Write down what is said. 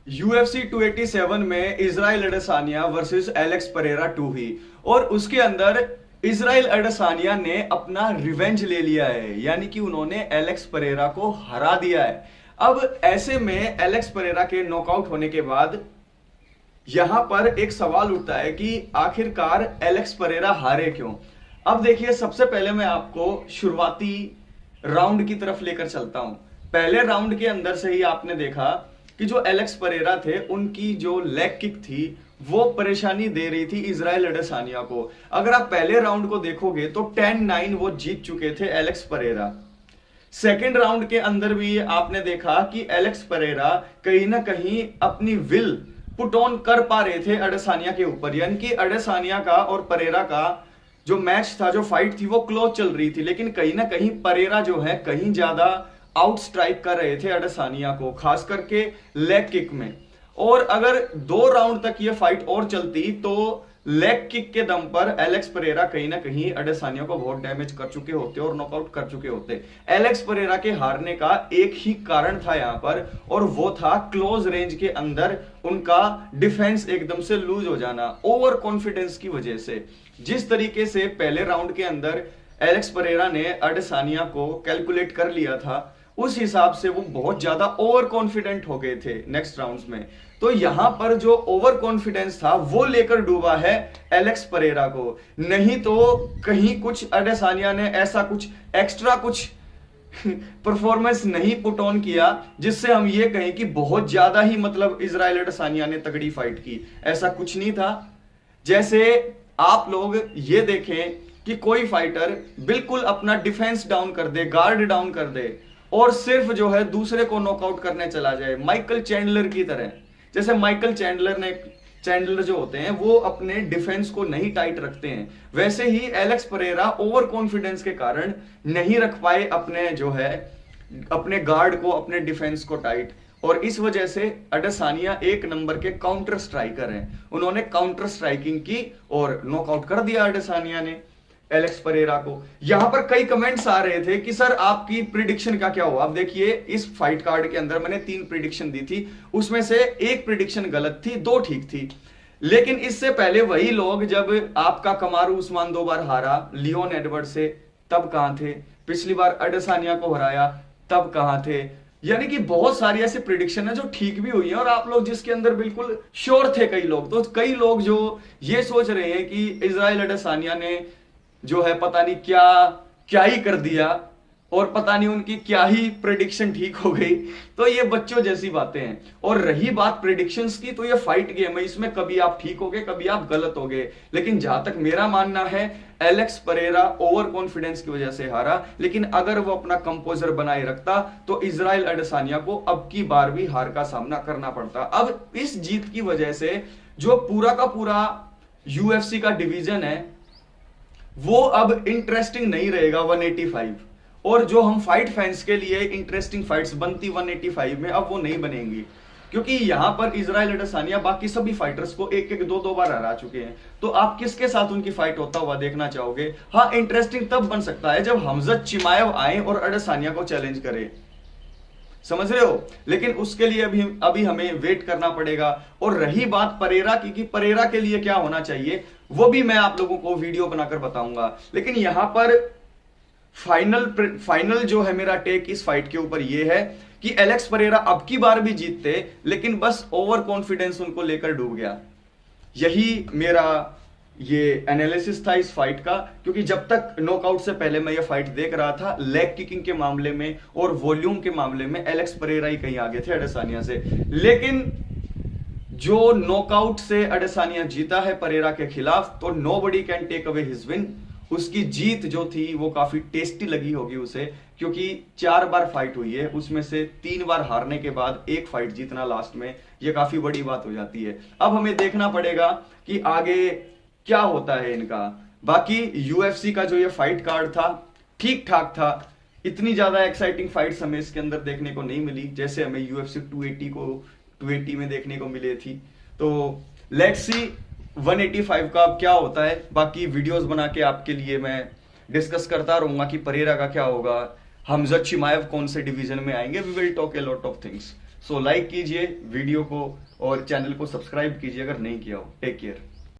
UFC 287 में Israel एडेसानिया versus Alex Pereira 2 हुई और उसके अंदर इजराइल एडेसानिया ने अपना रिवेंज ले लिया है, यानी कि उन्होंने एलेक्स परेरा को हरा दिया है। अब ऐसे में एलेक्स परेरा के नॉकआउट होने के बाद यहां पर एक सवाल उठता है कि आखिरकार एलेक्स परेरा हारे क्यों। अब देखिए, सबसे पहले मैं आपको शुरुआती राउंड की तरफ लेकर चलता हूं। पहले राउंड के अंदर से ही आपने देखा कि जो एलेक्स परेरा थे उनकी जो लेग किक थी वो परेशानी दे रही थी इजराइल एडेसानिया को। अगर आप पहले राउंड को देखोगे तो 10-9 वो जीत चुके थे एलेक्स परेरा। सेकेंड राउंड के अंदर भी आपने देखा कि एलेक्स परेरा कहीं ना कहीं अपनी विल पुट ऑन कर पा रहे थे एडेसानिया के ऊपर, यानी कि एडेसानिया का और परेरा का जो मैच था, जो फाइट थी, वो क्लोज चल रही थी। लेकिन कहीं ना कहीं परेरा जो है कहीं ज्यादा आउट स्ट्राइक कर रहे थे एडेसानिया को, खास करके लेग किक में। और अगर 2 राउंड तक ये फाइट और चलती तो लेग किक के दम पर एलेक्स परेरा कहीं ना कहीं एडेसानिया को बहुत डैमेज कर चुके होते और नॉकआउट कर चुके होते। एलेक्स परेरा के हारने का एक ही कारण था यहां पर, और वो था क्लोज रेंज के अंदर उनका डिफेंस एकदम से लूज हो जाना, ओवर कॉन्फिडेंस की वजह से। जिस तरीके से पहले राउंड के अंदर एलेक्स परेरा ने एडेसानिया को कैलकुलेट कर लिया था, उस हिसाब से वो बहुत ज्यादा ओवर कॉन्फिडेंट हो गए थे नेक्स्ट राउंड्स में। तो यहां पर जो ओवर कॉन्फिडेंस था वो लेकर डूबा है एलेक्स परेरा को। नहीं तो कहीं कुछ एडेसानिया ने ऐसा कुछ एक्स्ट्रा कुछ परफॉर्मेंस नहीं पुट ऑन किया जिससे हम ये कहें कि बहुत ज्यादा ही मतलब इजराइल एडेसानिया ने तगड़ी फाइट की। ऐसा कुछ नहीं था। जैसे आप लोग ये देखें कि कोई फाइटर बिल्कुल अपना डिफेंस डाउन कर दे, गार्ड डाउन कर दे और सिर्फ जो है दूसरे को नॉकआउट करने चला जाए, माइकल चैंडलर की तरह। जैसे माइकल चैंडलर जो होते हैं वो अपने डिफेंस को नहीं टाइट रखते हैं, वैसे ही एलेक्स परेरा ओवर कॉन्फिडेंस के कारण नहीं रख पाए अपने जो है अपने गार्ड को, अपने डिफेंस को टाइट। और इस वजह से एडेसानिया एक नंबर के काउंटर स्ट्राइकर हैं। उन्होंने काउंटर स्ट्राइकिंग की और नॉकआउट कर दिया एडेसानिया ने एलेक्स परेरा को। यहां पर कई कमेंट्स आ रहे थे कि सर आपकी प्रिडिक्शन का क्या हुआ। आप देखिए, इस फाइट कार्ड के अंदर मैंने 3 प्रिडिक्शन दी थी, उसमें से एक प्रिडिक्शन गलत थी, 2 ठीक थी। लेकिन इससे पहले वही लोग, जब आपका कमारू उस्मान 2 बार हारा लियोन एडवर्ड से, तब कहां थे? पिछली बार एडेसानिया को हराया, तब कहां थे? यानी कि बहुत सारी ऐसी प्रिडिक्शन है जो ठीक भी हुई है और आप लोग जिसके अंदर बिल्कुल श्योर थे। कई लोग तो कई लोग जो ये सोच रहे हैं कि इजराइल एडेसानिया ने जो है पता नहीं क्या क्या ही कर दिया और पता नहीं उनकी क्या ही प्रेडिक्शन ठीक हो गई। तो ये बच्चों जैसी बातें हैं। और रही बात प्रेडिक्शंस की, तो ये फाइट गेम है, इसमें कभी आप ठीक हो गए, कभी आप गलत हो गए। लेकिन जहां तक मेरा मानना है, एलेक्स परेरा ओवर कॉन्फिडेंस की वजह से हारा। लेकिन अगर वो अपना कंपोजर बनाए रखता तो इजराइल एडेसानिया को अब की बार भी हार का सामना करना पड़ता। अब इस जीत की वजह से जो पूरा का पूरा यूएफसी का डिवीजन है वो अब इंटरेस्टिंग नहीं रहेगा 185। और जो हम फाइट फैंस के लिए इंटरेस्टिंग फाइट्स बनती 185 में, अब वो नहीं बनेंगी, क्योंकि यहां पर इजराइल एडेसानिया बाकी सभी फाइटर्स को 1-1, 2-2 बार हरा चुके हैं। तो आप किसके साथ उनकी फाइट होता हुआ देखना चाहोगे? हाँ, इंटरेस्टिंग तब बन सकता है जब हमजद चिमाएव आए और एडेसानिया को चैलेंज करे, समझ रहे हो? लेकिन उसके लिए अभी हमें वेट करना पड़ेगा। और रही बात परेरा की कि परेरा के लिए क्या होना चाहिए, वो भी मैं आप लोगों को वीडियो बनाकर बताऊंगा। लेकिन यहां पर फाइनल जो है मेरा टेक इस फाइट के ऊपर ये है कि एलेक्स परेरा अब की बार भी जीतते, लेकिन बस ओवर कॉन्फिडेंस उनको लेकर डूब गया। यही मेरा ये एनालिसिस था इस फाइट का। क्योंकि जब तक नॉकआउट से पहले मैं ये फाइट देख रहा था, लेग किकिंग के मामले में और वॉल्यूम के मामले में एलेक्स परेरा ही कहीं आगे थे एडेसानिया से। लेकिन जो नॉकआउट से एडेसानिया जीता है परेरा के खिलाफ, तो nobody can take away his win. उसकी जीत जो थी वो काफी टेस्टी लगी होगी उसे, क्योंकि 4 बार फाइट हुई है, उसमें से 3 बार हारने के बाद 1 फाइट जीतना लास्ट में, ये काफी बड़ी बात हो जाती है। अब हमें देखना पड़ेगा कि आगे क्या होता है इनका। बाकी यूएफसी का जो ये फाइट कार्ड था ठीक ठाक था, इतनी ज्यादा एक्साइटिंग फाइट्स हमें इसके अंदर देखने को नहीं मिली जैसे हमें यूएफसी 280 में देखने को मिली थी। तो लेट्स सी 185 का अब क्या होता है। बाकी वीडियोस बना के आपके लिए मैं डिस्कस करता रहूंगा कि परेरा का क्या होगा, हमजद चिमाएव कौन से डिवीजन में आएंगे। We will talk a lot of things. So like कीजिए वीडियो को और चैनल को सब्सक्राइब कीजिए अगर नहीं किया हो। Take care.